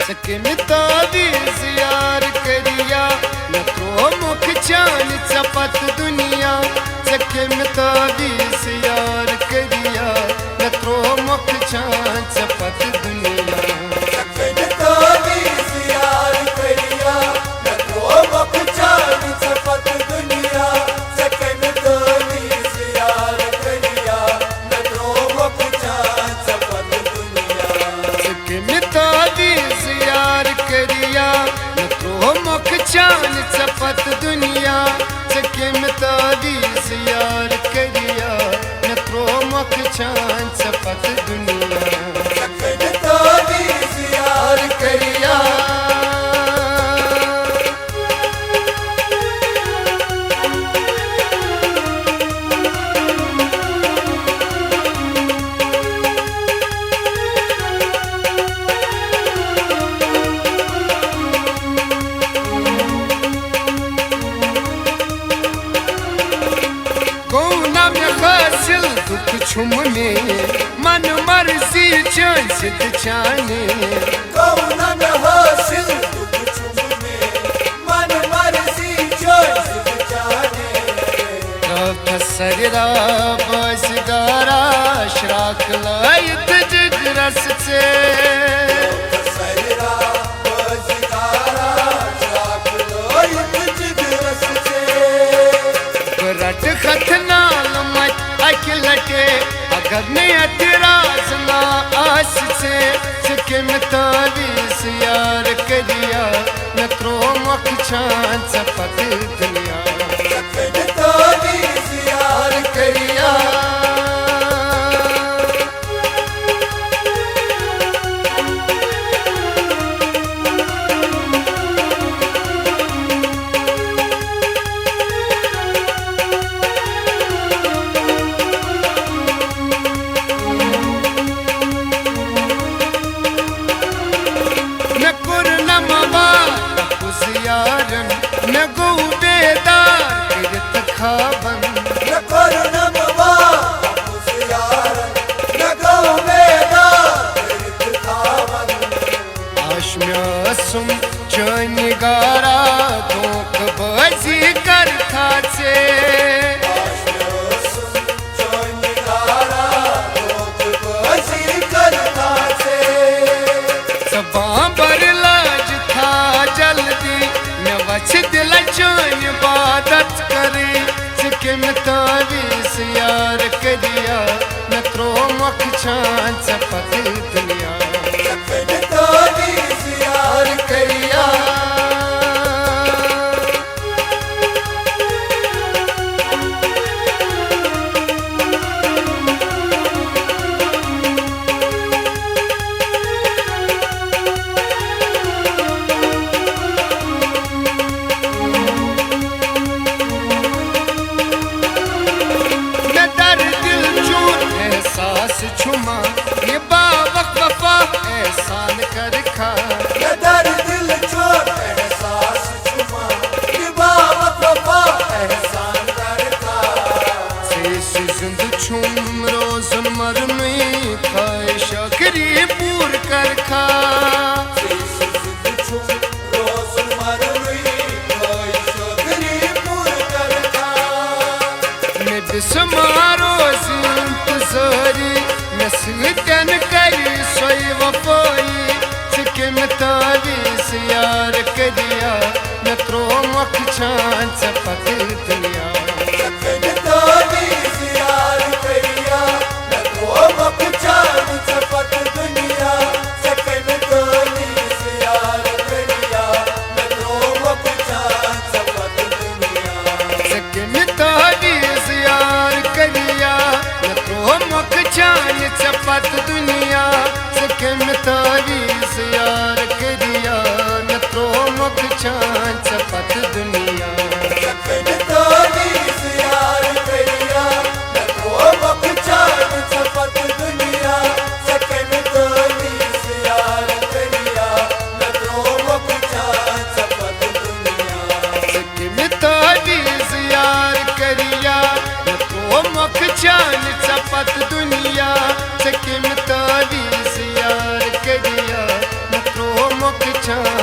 सकिन तावीज़ यार करिया न त्रो मुख चान चपत दुनिया सकिन तावीज़ यार करिया न त्रो मुख चान चपत दुनिया सकिन तावीज़ यार करिया न त्रो मुख चान चपत दुनिया सकिन तावीज़ यार करिया न त्रो मुख चान चपत दुनिया सकिन तावीज़ यार करिया न त्रो मुख चान चपत दुनिया सकिन तावीज़ यार करिया न त्रो मुख चान चपत दुनिया सकिन तावीज़ यार करिया दुख छुमने मन मर्जी चान सिद्ध चाने कौना में हासिल दुख छुमने मन मर्जी चान सिद्ध चाने सरिरा बसगारा श्राक लायत जिगरस से सरिरा बसगारा श्राक लायत जिगरस से रट खतनाल मत अकलटे अगर ने एतराज ना आस से सकिन तावीज़ यार करिया न त्रो मुख चान चपत दुनिया सकिन तावीज़ यार करिया न गो बेदार किरत खाबन न करनम वापस यार न गो बेदार किरत खाबन आशम्यासुम चनिगारा धोख बाजी कर था से आशम्यासुम चनिगारा धोख बाजी कर था से सबा बरलाज था जल्दी वच दिल चान इबादत करे सकिन तावीज़ यार करिया न त्रो मुख चान चपत दुनिया सकिन तावीज़ यार करिया छुमा ये बावक वफा एहसान कर खा ये दर दिल चोर एहसास छुमा ये बावक वफा एहसान कर खा शेष जिंद छुम रोज़न मरमी ख्वाहिश आखिरी पूर कर खा शेष जिंद छुम रोज़न मरमी ख्वाहिश आखिरी पूर कर खा मैं बिस्मारो इंतज़ारी नस्लतन करी सोई वफाई सकिन तावीज़ यार करिया न त्रो मुख चान चपत दुनिया सकिन तावीज़ यार करिया न त्रो मुख चान चपत दुनिया सकिन तावीज़ यार करिया न त्रो मुख चान चपत दुनिया सकिन तावीज़ यार करिया न त्रो मुख चान चपत दुनिया सकिन तावीज़ यार करिया न त्रो मुख चान चपत दुनिया सकिन तावीज़ दुख छोड़